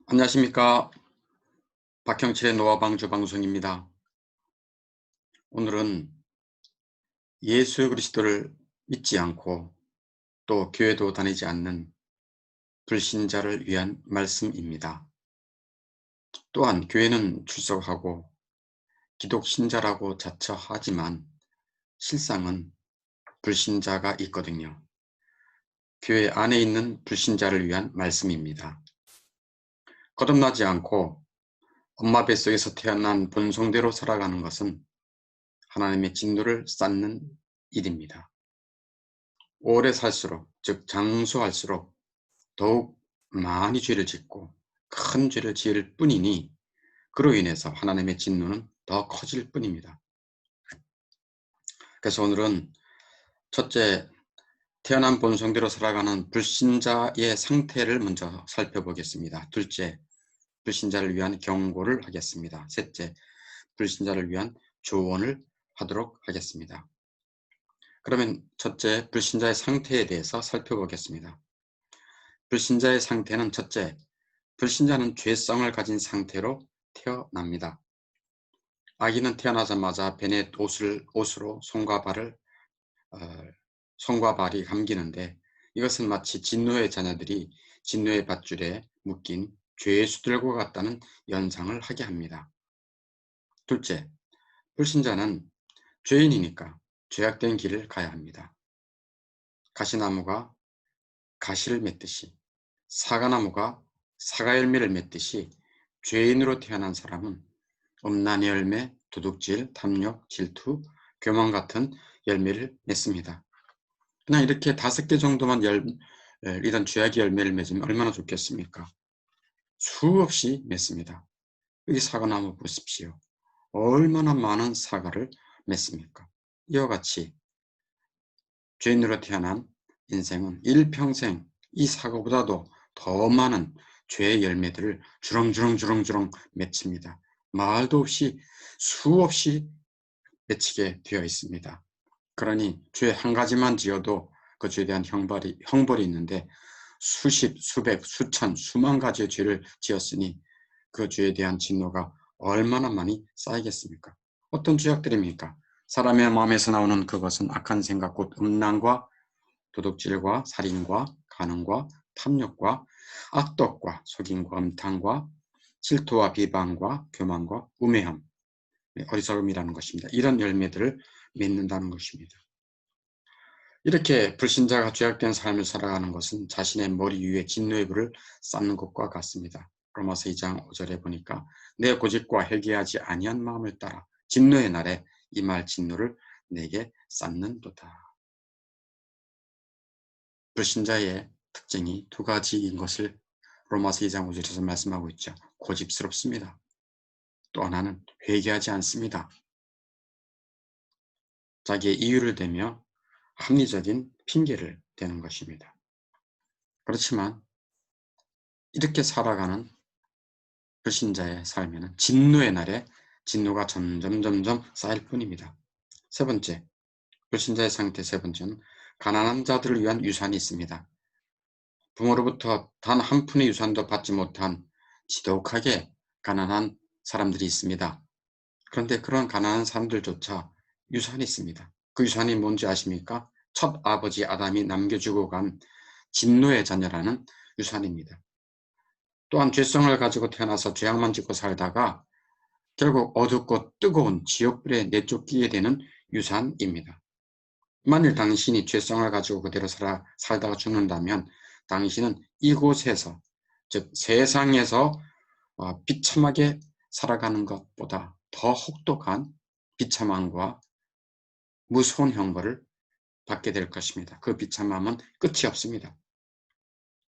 안녕하십니까. 박형철의 노화방주 방송입니다. 오늘은 예수 그리스도를 믿지 않고 또 교회도 다니지 않는 불신자를 위한 말씀입니다. 또한 교회는 출석하고 기독신자라고 자처하지만 실상은 불신자가 있거든요. 교회 안에 있는 불신자를 위한 말씀입니다. 거듭나지 않고 엄마 뱃속에서 태어난 본성대로 살아가는 것은 하나님의 진노를 쌓는 일입니다. 오래 살수록, 즉 장수할수록 더욱 많이 죄를 짓고 큰 죄를 지을 뿐이니 그로 인해서 하나님의 진노는 더 커질 뿐입니다. 그래서 오늘은 첫째, 태어난 본성대로 살아가는 불신자의 상태를 먼저 살펴보겠습니다. 둘째, 불신자를 위한 경고를 하겠습니다. 셋째, 불신자를 위한 조언을 하도록 하겠습니다. 그러면 첫째, 불신자의 상태에 대해서 살펴보겠습니다. 불신자의 상태는 첫째, 불신자는 죄성을 가진 상태로 태어납니다. 아기는 태어나자마자 베넷 옷으로 손과 발이 감기는데 이것은 마치 진노의 자녀들이 진노의 밧줄에 묶인 죄의 수들과 같다는 연상을 하게 합니다. 둘째, 불신자는 죄인이니까 죄악된 길을 가야 합니다. 가시나무가 가시를 맺듯이 사과나무가 사과 열매를 맺듯이 죄인으로 태어난 사람은 음란의 열매, 도둑질, 탐욕, 질투, 교만 같은 열매를 맺습니다. 그냥 이렇게 5개 정도만 이런 죄악의 열매를 맺으면 얼마나 좋겠습니까? 수없이 맺습니다. 여기 사과나무 보십시오. 얼마나 많은 사과를 맺습니까? 이와 같이 죄인으로 태어난 인생은 일평생 이 사과보다도 더 많은 죄의 열매들을 주렁주렁 맺힙니다. 말도 없이 수없이 맺히게 되어 있습니다. 그러니 죄 한 가지만 지어도 그 죄에 대한 형벌이 있는데 수십, 수백, 수천, 수만 가지의 죄를 지었으니 그 죄에 대한 진노가 얼마나 많이 쌓이겠습니까? 어떤 죄악들입니까? 사람의 마음에서 나오는 그것은 악한 생각, 곧 음란과 도둑질과 살인과 간음과 탐욕과 악독과 속임과 음탕과 질투와 비방과 교만과 우매함, 어리석음이라는 것입니다. 이런 열매들을 맺는다는 것입니다. 이렇게 불신자가 죄악된 삶을 살아가는 것은 자신의 머리 위에 진노의 불을 쌓는 것과 같습니다. 로마서 2장 5절에 보니까 내 고집과 회개하지 아니한 마음을 따라 진노의 날에 임할 진노를 내게 쌓는도다. 불신자의 특징이 2가지인 것을 로마서 2장 5절에서 말씀하고 있죠. 고집스럽습니다. 또 하나는 회개하지 않습니다. 자기의 이유를 대며 합리적인 핑계를 대는 것입니다. 그렇지만 이렇게 살아가는 불신자의 삶에는 진노의 날에 진노가 점점 쌓일 뿐입니다. 세 번째, 불신자의 상태 세 번째는 가난한 자들을 위한 유산이 있습니다. 부모로부터 단 한 푼의 유산도 받지 못한 지독하게 가난한 사람들이 있습니다. 그런데 그런 가난한 사람들조차 유산이 있습니다. 그 유산이 뭔지 아십니까? 첫 아버지 아담이 남겨주고 간 진노의 자녀라는 유산입니다. 또한 죄성을 가지고 태어나서 죄악만 짓고 살다가 결국 어둡고 뜨거운 지옥불에 내쫓기게 되는 유산입니다. 만일 당신이 죄성을 가지고 그대로 살다가 죽는다면 당신은 이곳에서, 즉 세상에서 비참하게 살아가는 것보다 더 혹독한 비참함과 무서운 형벌을 받게 될 것입니다. 그 비참함은 끝이 없습니다.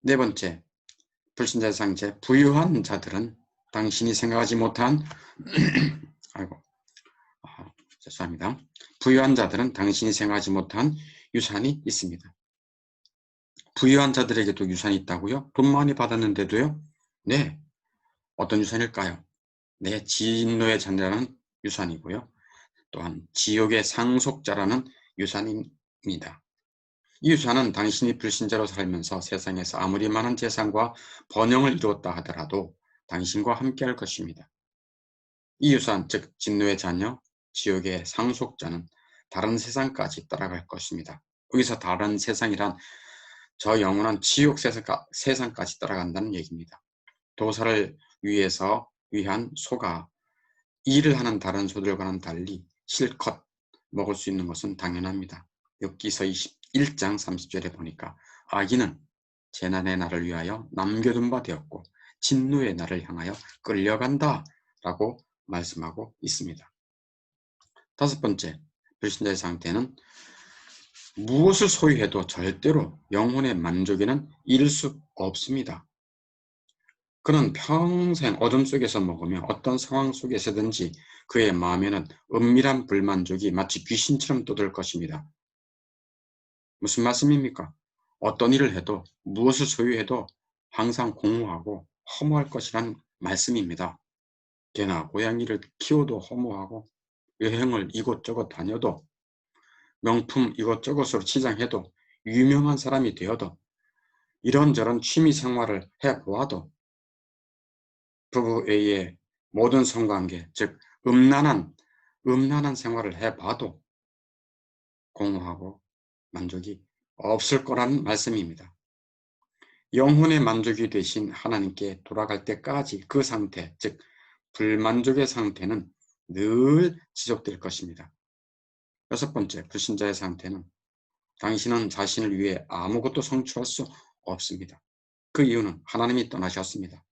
네 번째, 불신자의 상태, 부유한 자들은 당신이 생각하지 못한 죄송합니다. 부유한 자들은 당신이 생각하지 못한 유산이 있습니다. 부유한 자들에게도 유산이 있다고요? 돈 많이 받았는데도요? 네. 어떤 유산일까요? 네, 진노의 자녀라는 유산이고요. 또한 지옥의 상속자라는 유산입니다. 이 유산은 당신이 불신자로 살면서 세상에서 아무리 많은 재산과 번영을 이루었다 하더라도 당신과 함께할 것입니다. 이 유산, 즉 진노의 자녀, 지옥의 상속자는 다른 세상까지 따라갈 것입니다. 여기서 다른 세상이란 저 영혼은 지옥 세상까지 따라간다는 얘기입니다. 도사를 위한 소가 일을 하는 다른 소들과는 달리 실컷 먹을 수 있는 것은 당연합니다. 욥기서 21장 30절에 보니까 아기는 재난의 날을 위하여 남겨둔 바 되었고 진노의 날을 향하여 끌려간다 라고 말씀하고 있습니다. 다섯 번째, 불신자의 상태는 무엇을 소유해도 절대로 영혼의 만족에는 이를 수 없습니다. 그는 평생 어둠 속에서 먹으며 어떤 상황 속에서든지 그의 마음에는 은밀한 불만족이 마치 귀신처럼 떠들 것입니다. 무슨 말씀입니까? 어떤 일을 해도 무엇을 소유해도 항상 공허하고 허무할 것이란 말씀입니다. 개나 고양이를 키워도 허무하고 여행을 이곳저곳 다녀도 명품 이것저것으로 치장해도 유명한 사람이 되어도 이런저런 취미 생활을 해보아도 부부 A의 모든 성관계, 즉 음란한 생활을 해봐도 공허하고 만족이 없을 거라는 말씀입니다. 영혼의 만족이 되신 하나님께 돌아갈 때까지 그 상태, 즉 불만족의 상태는 늘 지속될 것입니다. 여섯 번째, 불신자의 상태는 당신은 자신을 위해 아무것도 성취할 수 없습니다. 그 이유는 하나님이 떠나셨습니다.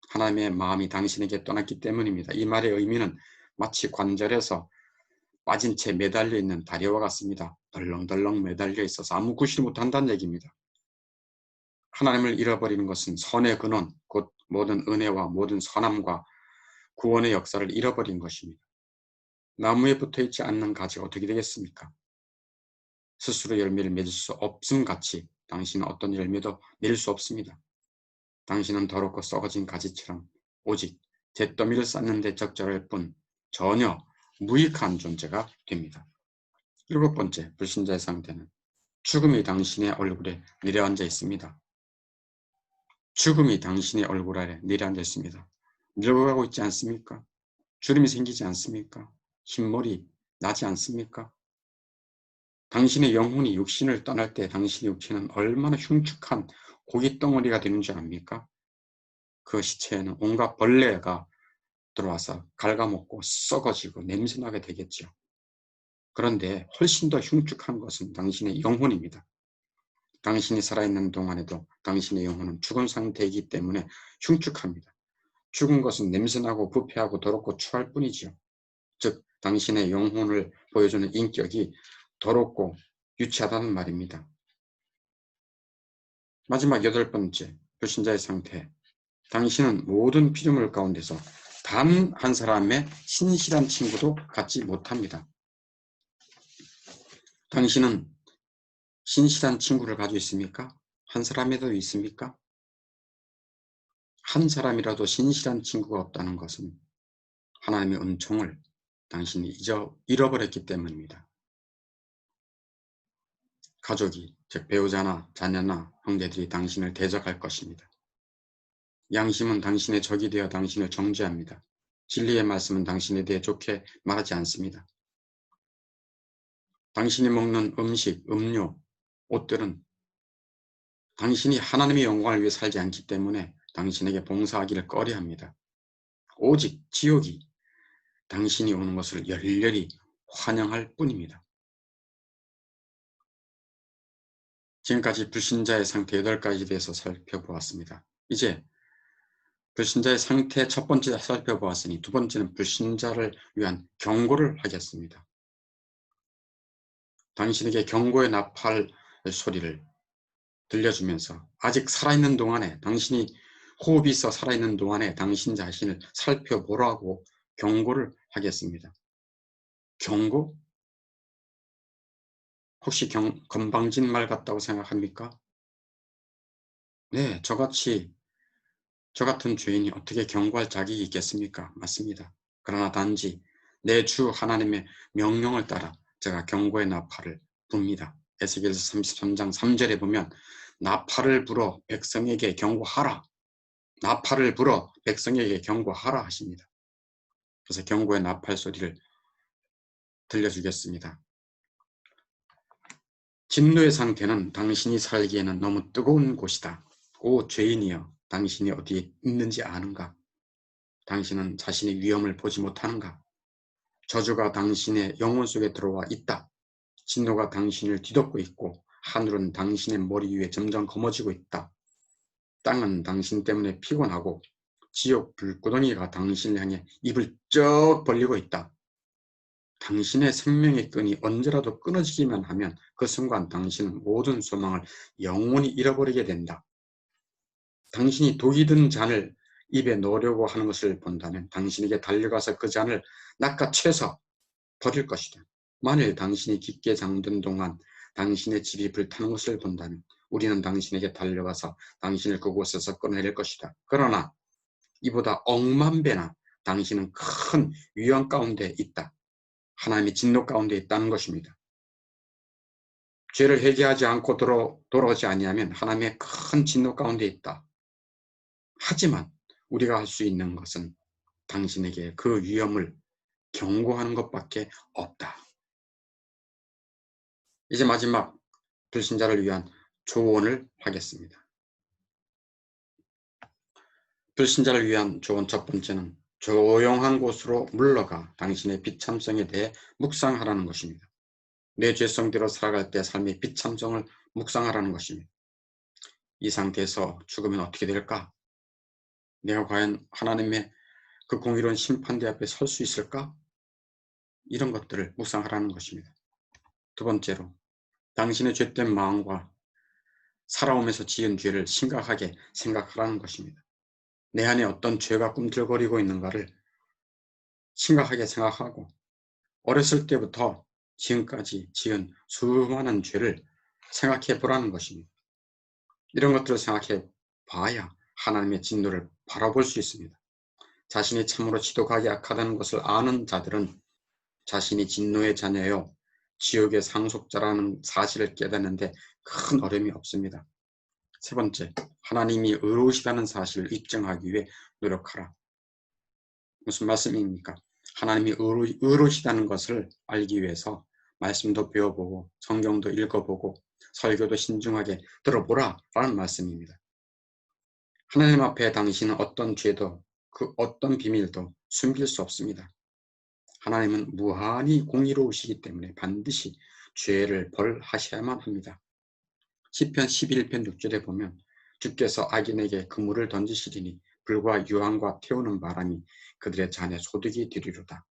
하나님의 마음이 당신에게 떠났기 때문입니다. 이 말의 의미는 마치 관절에서 빠진 채 매달려 있는 다리와 같습니다. 덜렁덜렁 매달려 있어서 아무 구실 못한다는 얘기입니다. 하나님을 잃어버리는 것은 선의 근원, 곧 모든 은혜와 모든 선함과 구원의 역사를 잃어버린 것입니다. 나무에 붙어있지 않는 가지가 어떻게 되겠습니까? 스스로 열매를 맺을 수 없음 같이 당신은 어떤 열매도 맺을 수 없습니다. 당신은 더럽고 썩어진 가지처럼 오직 잿더미를 쌓는 데 적절할 뿐 전혀 무익한 존재가 됩니다. 일곱 번째, 불신자의 상태는 죽음이 당신의 얼굴에 내려앉아 있습니다. 죽음이 당신의 얼굴 아래 내려앉아 있습니다. 늙어가고 있지 않습니까? 주름이 생기지 않습니까? 흰머리 나지 않습니까? 당신의 영혼이 육신을 떠날 때 당신의 육체는 얼마나 흉측한 고깃덩어리가 되는 줄 압니까? 그 시체에는 온갖 벌레가 들어와서 갉아먹고 썩어지고 냄새나게 되겠죠. 그런데 훨씬 더 흉측한 것은 당신의 영혼입니다. 당신이 살아있는 동안에도 당신의 영혼은 죽은 상태이기 때문에 흉측합니다. 죽은 것은 냄새나고 부패하고 더럽고 추할 뿐이지요. 즉 당신의 영혼을 보여주는 인격이 더럽고 유치하다는 말입니다. 마지막 여덟 번째, 불신자의 상태. 당신은 모든 피조물 가운데서 단 한 사람의 신실한 친구도 갖지 못합니다. 당신은 신실한 친구를 가지고 있습니까? 한 사람이라도 있습니까? 한 사람이라도 신실한 친구가 없다는 것은 하나님의 은총을 당신이 잃어버렸기 때문입니다. 가족이, 즉 배우자나 자녀나 형제들이 당신을 대적할 것입니다. 양심은 당신의 적이 되어 당신을 정죄합니다. 진리의 말씀은 당신에 대해 좋게 말하지 않습니다. 당신이 먹는 음식, 음료, 옷들은 당신이 하나님의 영광을 위해 살지 않기 때문에 당신에게 봉사하기를 꺼려합니다. 오직 지옥이 당신이 오는 것을 열렬히 환영할 뿐입니다. 지금까지 불신자의 상태 8가지에 대해서 살펴보았습니다. 이제 불신자의 상태 첫 번째 살펴보았으니 두 번째는 불신자를 위한 경고를 하겠습니다. 당신에게 경고의 나팔 소리를 들려주면서 아직 살아있는 동안에 당신이 호흡이 있어 살아있는 동안에 당신 자신을 살펴보라고 경고를 하겠습니다. 경고? 혹시 건방진 말 같다고 생각합니까? 네, 저 같은 죄인이 어떻게 경고할 자격이 있겠습니까? 맞습니다. 그러나 단지 내 주 하나님의 명령을 따라 제가 경고의 나팔을 붑니다. 에스겔서 33장 3절에 보면 나팔을 불어 백성에게 경고하라. 나팔을 불어 백성에게 경고하라 하십니다. 그래서 경고의 나팔 소리를 들려주겠습니다. 진노의 상태는 당신이 살기에는 너무 뜨거운 곳이다. 오 죄인이여, 당신이 어디 있는지 아는가? 당신은 자신의 위험을 보지 못하는가? 저주가 당신의 영혼 속에 들어와 있다. 진노가 당신을 뒤덮고 있고 하늘은 당신의 머리 위에 점점 검어지고 있다. 땅은 당신 때문에 피곤하고 지옥 불구덩이가 당신을 향해 입을 쩍 벌리고 있다. 당신의 생명의 끈이 언제라도 끊어지기만 하면 그 순간 당신은 모든 소망을 영원히 잃어버리게 된다. 당신이 독이 든 잔을 입에 넣으려고 하는 것을 본다면 당신에게 달려가서 그 잔을 낚아채서 버릴 것이다. 만일 당신이 깊게 잠든 동안 당신의 집이 불타는 것을 본다면 우리는 당신에게 달려가서 당신을 그곳에서 꺼내낼 것이다. 그러나 이보다 억만 배나 당신은 큰 위험 가운데 있다. 하나님의 진노 가운데 있다는 것입니다. 죄를 회개하지 않고 돌아오지 아니하면 하나님의 큰 진노 가운데 있다. 하지만 우리가 할 수 있는 것은 당신에게 그 위험을 경고하는 것밖에 없다. 이제 마지막 불신자를 위한 조언을 하겠습니다. 불신자를 위한 조언 첫 번째는 조용한 곳으로 물러가 당신의 비참성에 대해 묵상하라는 것입니다. 내 죄성대로 살아갈 때 삶의 비참성을 묵상하라는 것입니다. 이 상태에서 죽으면 어떻게 될까? 내가 과연 하나님의 그 공의로운 심판대 앞에 설 수 있을까? 이런 것들을 묵상하라는 것입니다. 두 번째로 당신의 죄된 마음과 살아오면서 지은 죄를 심각하게 생각하라는 것입니다. 내 안에 어떤 죄가 꿈틀거리고 있는가를 심각하게 생각하고 어렸을 때부터 지금까지 지은 수많은 죄를 생각해 보라는 것입니다. 이런 것들을 생각해 봐야 하나님의 진노를 바라볼 수 있습니다. 자신이 참으로 지독하게 악하다는 것을 아는 자들은 자신이 진노의 자녀요 지옥의 상속자라는 사실을 깨닫는데 큰 어려움이 없습니다. 세 번째, 하나님이 의로우시다는 사실을 입증하기 위해 노력하라. 무슨 말씀입니까? 하나님이 의로우시다는 것을 알기 위해서 말씀도 배워보고 성경도 읽어보고 설교도 신중하게 들어보라 라는 말씀입니다. 하나님 앞에 당신은 어떤 죄도 그 어떤 비밀도 숨길 수 없습니다. 하나님은 무한히 공의로우시기 때문에 반드시 죄를 벌하셔야만 합니다. 시편 11편 6절에 보면 주께서 악인에게 그물을 던지시리니 불과 유황과 태우는 바람이 그들의 잔에 소득이 되리로다.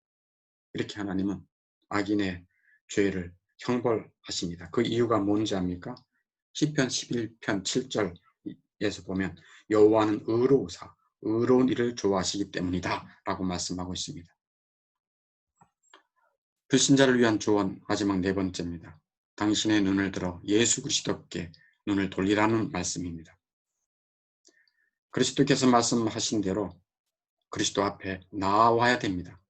이렇게 하나님은 악인의 죄를 형벌하십니다. 그 이유가 뭔지 압니까? 시편 11편 7절에서 보면 여호와는 의로우사 의로운 일을 좋아하시기 때문이다 라고 말씀하고 있습니다. 불신자를 위한 조언 마지막 네 번째입니다. 당신의 눈을 들어 예수 그리스도께 눈을 돌리라는 말씀입니다. 그리스도께서 말씀하신 대로 그리스도 앞에 나와야 됩니다.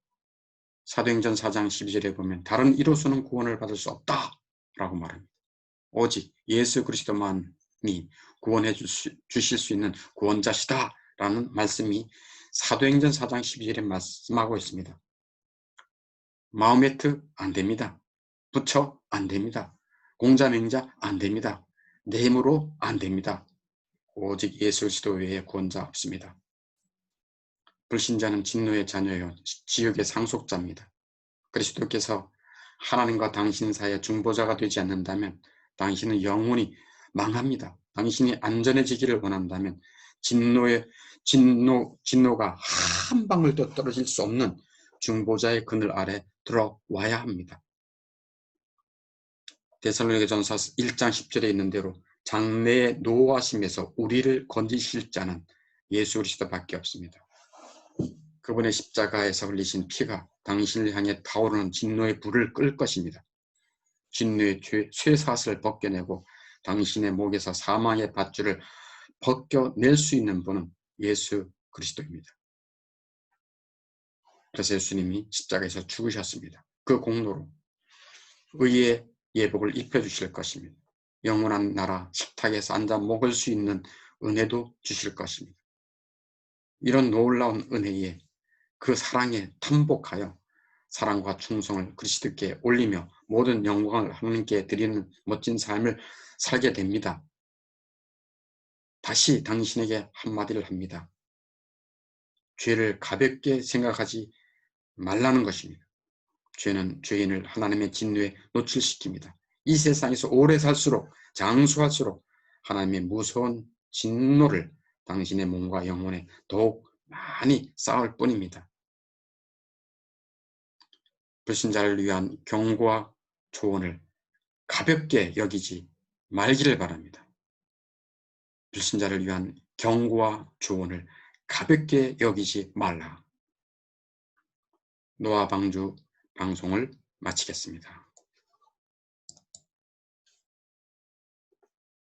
사도행전 4장 12절에 보면 다른 이로서는 구원을 받을 수 없다 라고 말합니다. 오직 예수 그리스도만이 구원해 주실 수 있는 구원자시다 라는 말씀이 사도행전 4장 12절에 말씀하고 있습니다. 마호메트 안 됩니다. 부처 안 됩니다. 공자맹자 안 됩니다. 내 힘으로 안 됩니다. 오직 예수 그리스도 외에 구원자 없습니다. 불신자는 진노의 자녀요 지옥의 상속자입니다. 그리스도께서 하나님과 당신 사이의 중보자가 되지 않는다면 당신은 영원히 망합니다. 당신이 안전해지기를 원한다면 진노가 한 방울도 떨어질 수 없는 중보자의 그늘 아래 들어와야 합니다. 데살로니가전서 1장 10절에 있는 대로 장래의 노하심에서 우리를 건지실 자는 예수 그리스도밖에 없습니다. 그분의 십자가에서 흘리신 피가 당신을 향해 타오르는 진노의 불을 끌 것입니다. 진노의 쇠사슬을 벗겨내고 당신의 목에서 사망의 밧줄을 벗겨낼 수 있는 분은 예수 그리스도입니다. 그래서 예수님이 십자가에서 죽으셨습니다. 그 공로로 의의 예복을 입혀주실 것입니다. 영원한 나라 식탁에서 앉아 먹을 수 있는 은혜도 주실 것입니다. 이런 놀라운 은혜에 그 사랑에 탐복하여 사랑과 충성을 그리스도께 올리며 모든 영광을 하나님께 드리는 멋진 삶을 살게 됩니다. 다시 당신에게 한마디를 합니다. 죄를 가볍게 생각하지 말라는 것입니다. 죄는 죄인을 하나님의 진노에 노출시킵니다. 이 세상에서 오래 살수록 장수할수록 하나님의 무서운 진노를 당신의 몸과 영혼에 더욱 많이 쌓을 뿐입니다. 불신자를 위한 경고와 조언을 가볍게 여기지 말기를 바랍니다. 불신자를 위한 경고와 조언을 가볍게 여기지 말라. 노아 방주 방송을 마치겠습니다.